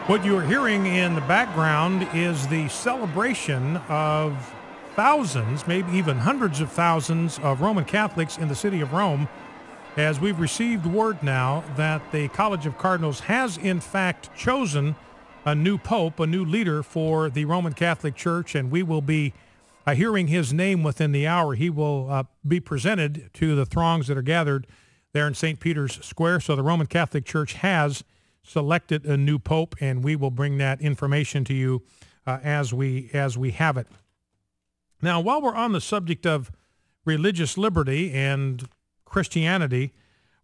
What you are hearing in the background is the celebration of thousands, maybe even hundreds of thousands of Roman Catholics in the city of Rome, as we've received word now that the College of Cardinals has in fact chosen a new pope, a new leader for the Roman Catholic Church, and we will be hearing his name within the hour. He will be presented to the throngs that are gathered there in St. Peter's Square. So the Roman Catholic Church has selected a new pope, and we will bring that information to you as we have it. Now, while we're on the subject of religious liberty and Christianity,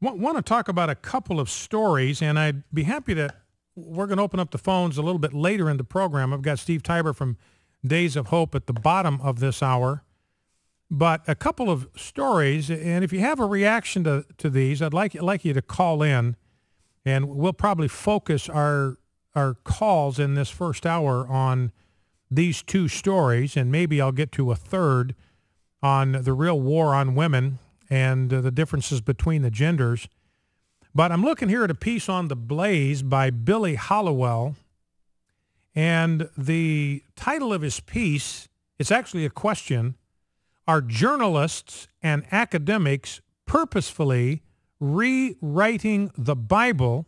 want to talk about a couple of stories, and I'd be happy to. We're going to open up the phones a little bit later in the program. I've got Steve Tiber from Days of Hope at the bottom of this hour. But a couple of stories, and if you have a reaction to these, I'd like you to call in, and we'll probably focus our calls in this first hour on these two stories, and maybe I'll get to a third on the real war on women and the differences between the genders. But I'm looking here at a piece on The Blaze by Billy Hallowell, and the title of his piece, it's actually a question: are journalists and academics purposefully rewriting the Bible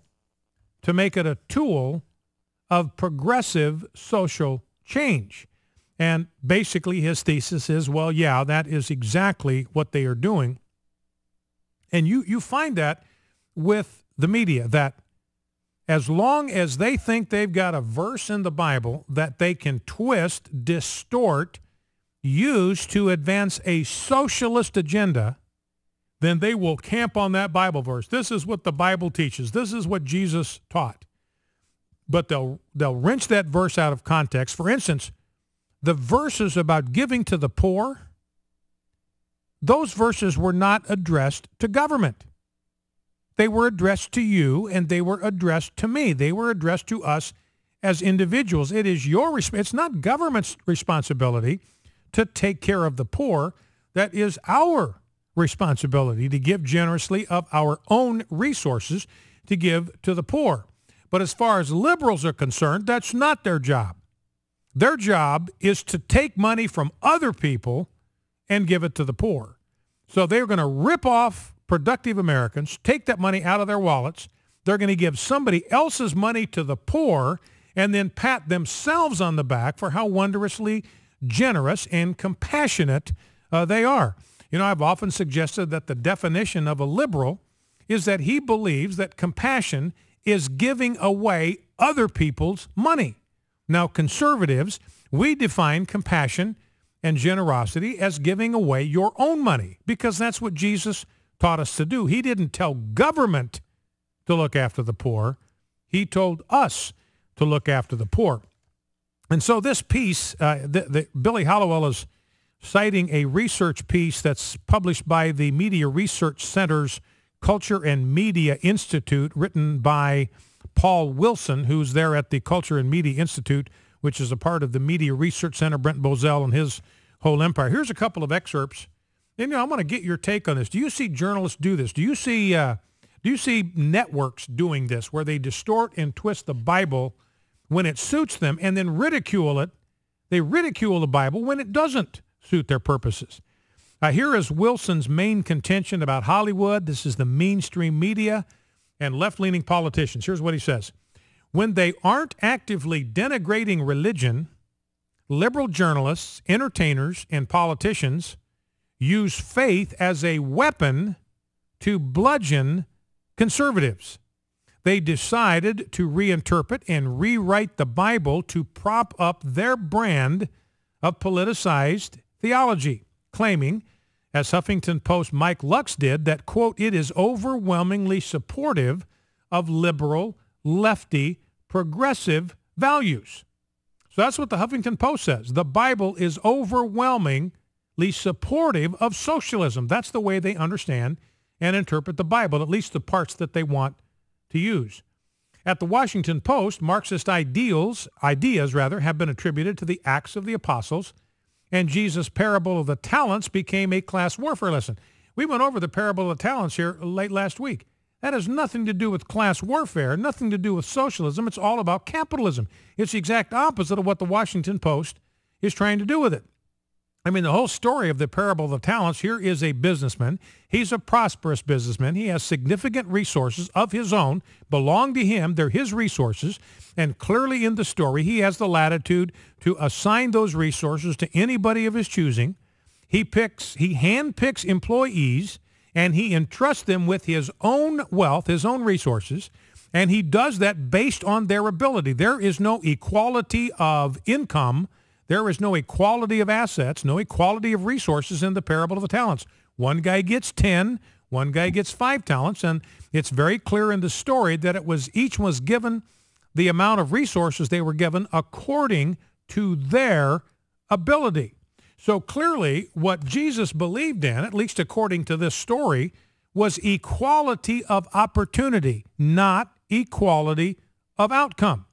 to make it a tool of progressive social change? And basically his thesis is, well, yeah, that is exactly what they are doing. And you find that with the media, that as long as they think they've got a verse in the Bible that they can twist, distort, use to advance a socialist agenda, then they will camp on that Bible verse. This is what the Bible teaches. This is what Jesus taught. But they'll wrench that verse out of context. For instance, the verses about giving to the poor, those verses were not addressed to government. They were addressed to you, and they were addressed to me. They were addressed to us as individuals. It is it's not government's responsibility to take care of the poor. That is our responsibility to give generously of our own resources to give to the poor. But as far as liberals are concerned, that's not their job. Their job is to take money from other people and give it to the poor. So they're going to rip off productive Americans, take that money out of their wallets. They're going to give somebody else's money to the poor and then pat themselves on the back for how wondrously generous and compassionate they are. You know, I've often suggested that the definition of a liberal is that he believes that compassion is giving away other people's money. Now, conservatives, we define compassion and generosity as giving away your own money, because that's what Jesus taught us to do. He didn't tell government to look after the poor. He told us to look after the poor. And so this piece, Billy Hallowell is citing a research piece that's published by the Media Research Center's Culture and Media Institute, written by Paul Wilson, who's there at the Culture and Media Institute, which is a part of the Media Research Center, Brent Bozell and his whole empire. Here's a couple of excerpts. And, I want to get your take on this. Do you see journalists do this? Do you see networks doing this, where they distort and twist the Bible when it suits them and then ridicule it? They ridicule the Bible when it doesn't suit their purposes. Here is Wilson's main contention about Hollywood. This is the mainstream media and left-leaning politicians. Here's what he says. When they aren't actively denigrating religion, liberal journalists, entertainers, and politicians use faith as a weapon to bludgeon conservatives. They decided to reinterpret and rewrite the Bible to prop up their brand of politicized theology, claiming, as Huffington Post Mike Lux did, that, quote, it is overwhelmingly supportive of liberal, lefty, progressive values. So that's what the Huffington Post says. The Bible is overwhelmingly supportive of socialism. That's the way they understand and interpret the Bible, at least the parts that they want to use. At the Washington Post, Marxist ideas have been attributed to the Acts of the Apostles, and Jesus' parable of the talents became a class warfare lesson. We went over the parable of the talents here late last week. That has nothing to do with class warfare, nothing to do with socialism. It's all about capitalism. It's the exact opposite of what the Washington Post is trying to do with it. I mean, the whole story of the parable of the talents, here is a businessman. He's a prosperous businessman. He has significant resources of his own, belong to him. They're his resources. And clearly in the story, he has the latitude to assign those resources to anybody of his choosing. He handpicks employees, and he entrusts them with his own wealth, his own resources, and he does that based on their ability. There is no equality of income. There is no equality of assets, no equality of resources in the parable of the talents. One guy gets 10, one guy gets 5 talents, and it's very clear in the story that each was given the amount of resources they were given according to their ability. So clearly what Jesus believed in, at least according to this story, was equality of opportunity, not equality of outcome.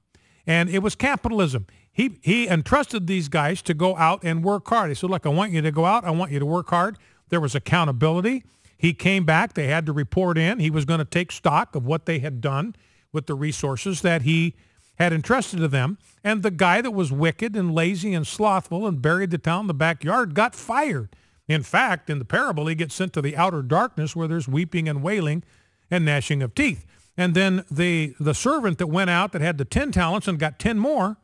And it was capitalism. He entrusted these guys to go out and work hard. He said, look, I want you to go out. I want you to work hard. There was accountability. He came back. They had to report in. He was going to take stock of what they had done with the resources that he had entrusted to them. And the guy that was wicked and lazy and slothful and buried the talent in the backyard got fired. In fact, in the parable, he gets sent to the outer darkness where there's weeping and wailing and gnashing of teeth. And then the servant that went out that had the 10 talents and got 10 more,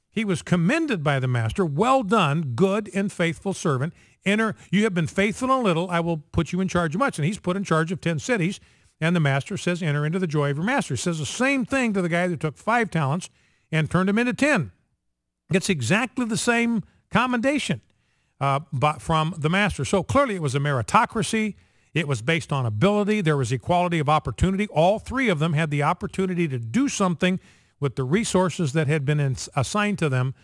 he was commended by the master. Well done, good and faithful servant. You have been faithful in a little, I will put you in charge of much. And he's put in charge of 10 cities. And the master says, enter into the joy of your master. He says the same thing to the guy that took 5 talents and turned him into 10. It's exactly the same commendation but from the master. So clearly it was a meritocracy. It was based on ability. There was equality of opportunity. All 3 of them had the opportunity to do something with the resources that had been assigned to them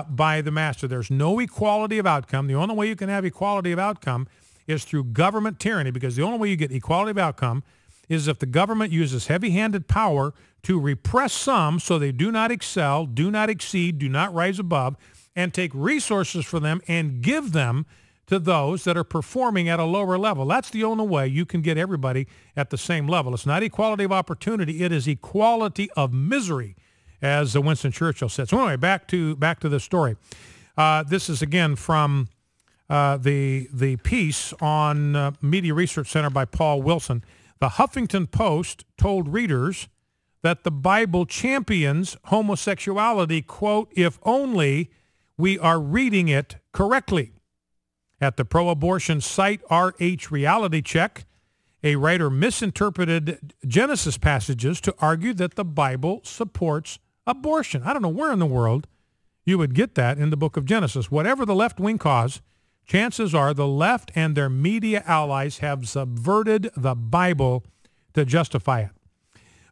by the master. There's no equality of outcome. The only way you can have equality of outcome is through government tyranny, because the only way you get equality of outcome is if the government uses heavy-handed power to repress some so they do not excel, do not exceed, do not rise above, and take resources for them and give them to those that are performing at a lower level. That's the only way you can get everybody at the same level. It's not equality of opportunity. It is equality of misery, as Winston Churchill said. So anyway, back to the story. This is again from the piece on Media Research Center by Paul Wilson. The Huffington Post told readers that the Bible champions homosexuality, quote, if only we are reading it correctly. At the pro-abortion site RH Reality Check, a writer misinterpreted Genesis passages to argue that the Bible supports abortion. I don't know where in the world you would get that in the book of Genesis. Whatever the left-wing cause, chances are the left and their media allies have subverted the Bible to justify it.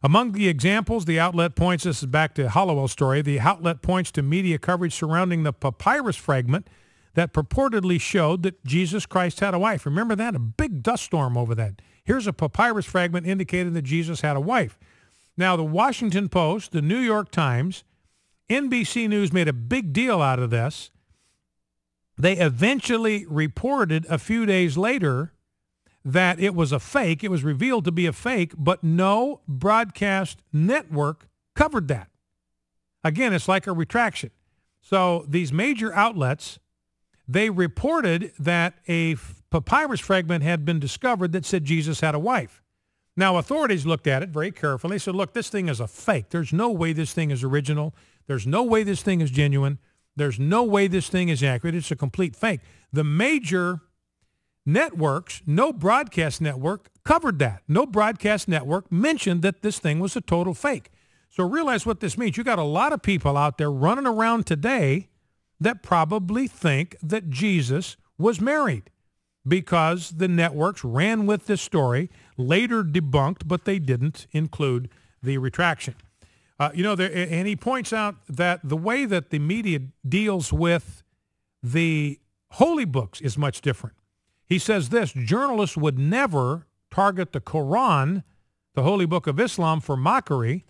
Among the examples, the outlet points, this is back to Hollowell's story, the outlet points to media coverage surrounding the papyrus fragment that purportedly showed that Jesus Christ had a wife. Remember that? A big dust storm over that. Here's a papyrus fragment indicating that Jesus had a wife. Now, the Washington Post, the New York Times, NBC News made a big deal out of this. They eventually reported a few days later that it was a fake. It was revealed to be a fake, but no broadcast network covered that. Again, it's like a retraction. So these major outlets, they reported that a papyrus fragment had been discovered that said Jesus had a wife. Now, authorities looked at it very carefully. They said, look, this thing is a fake. There's no way this thing is original. There's no way this thing is genuine. There's no way this thing is accurate. It's a complete fake. The major networks, no broadcast network covered that. No broadcast network mentioned that this thing was a total fake. So realize what this means. You got a lot of people out there running around today that probably think that Jesus was married because the networks ran with this story, later debunked, but they didn't include the retraction. And he points out that the way that the media deals with the holy books is much different. He says this: journalists would never target the Quran, the holy book of Islam, for mockery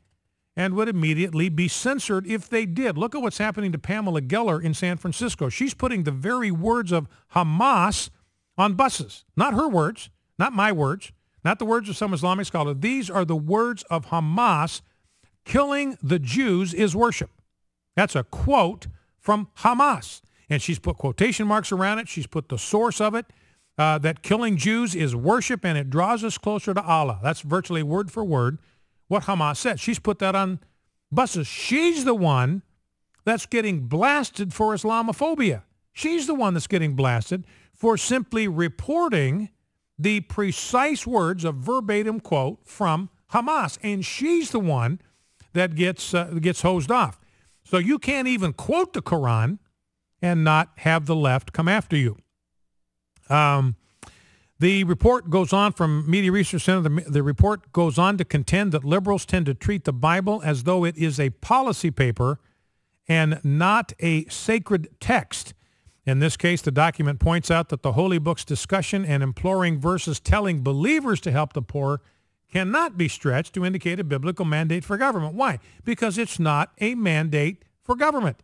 and would immediately be censored if they did. Look at what's happening to Pamela Geller in San Francisco. She's putting the very words of Hamas on buses. Not her words, not my words, not the words of some Islamic scholar. These are the words of Hamas. Killing the Jews is worship. That's a quote from Hamas. And she's put quotation marks around it. She's put the source of it, that killing Jews is worship and it draws us closer to Allah. That's virtually word for word what Hamas said. She's put that on buses. She's the one that's getting blasted for Islamophobia. She's the one that's getting blasted for simply reporting the precise words, a verbatim quote from Hamas. And she's the one that gets hosed off. So you can't even quote the Quran and not have the left come after you. The report goes on from Media Research Center. The report goes on to contend that liberals tend to treat the Bible as though it is a policy paper and not a sacred text. In this case, the document points out that the Holy Book's discussion and imploring verses telling believers to help the poor cannot be stretched to indicate a biblical mandate for government. Why? Because it's not a mandate for government.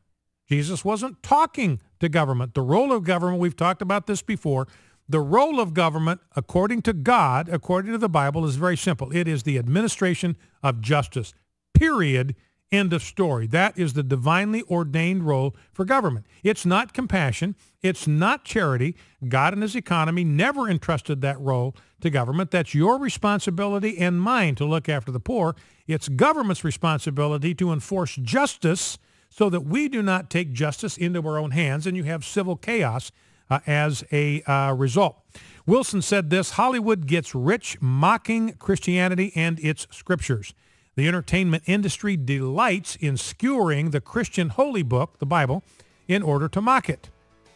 Jesus wasn't talking to government. The role of government, we've talked about this before, the role of government, according to God, according to the Bible, is very simple. It is the administration of justice, period, end of story. That is the divinely ordained role for government. It's not compassion. It's not charity. God and his economy never entrusted that role to government. That's your responsibility and mine to look after the poor. It's government's responsibility to enforce justice so that we do not take justice into our own hands and you have civil chaos as a result. Wilson said this: Hollywood gets rich mocking Christianity and its scriptures. The entertainment industry delights in skewering the Christian holy book, the Bible, in order to mock it.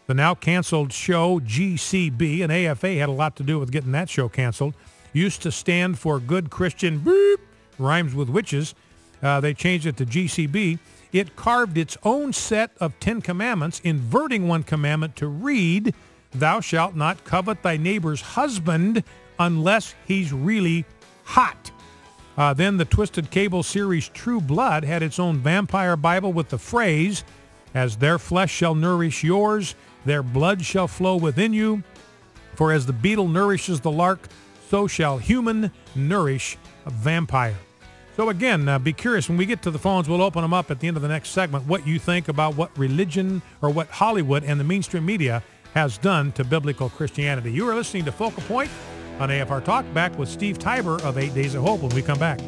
The now canceled show GCB, and AFA had a lot to do with getting that show canceled, used to stand for Good Christian Beep, rhymes with witches. They changed it to GCB. It carved its own set of 10 commandments, inverting one commandment to read, "Thou shalt not covet thy neighbor's husband unless he's really hot." Then the Twisted Cable series True Blood had its own vampire Bible with the phrase, "As their flesh shall nourish yours, their blood shall flow within you. For as the beetle nourishes the lark, so shall human nourish a vampire." So again, be curious. When we get to the phones, we'll open them up at the end of the next segment, what you think about what religion or what Hollywood and the mainstream media has done to biblical Christianity. You are listening to Focal Point on AFR Talk, back with Steve Tiber of 8 Days of Hope when we come back.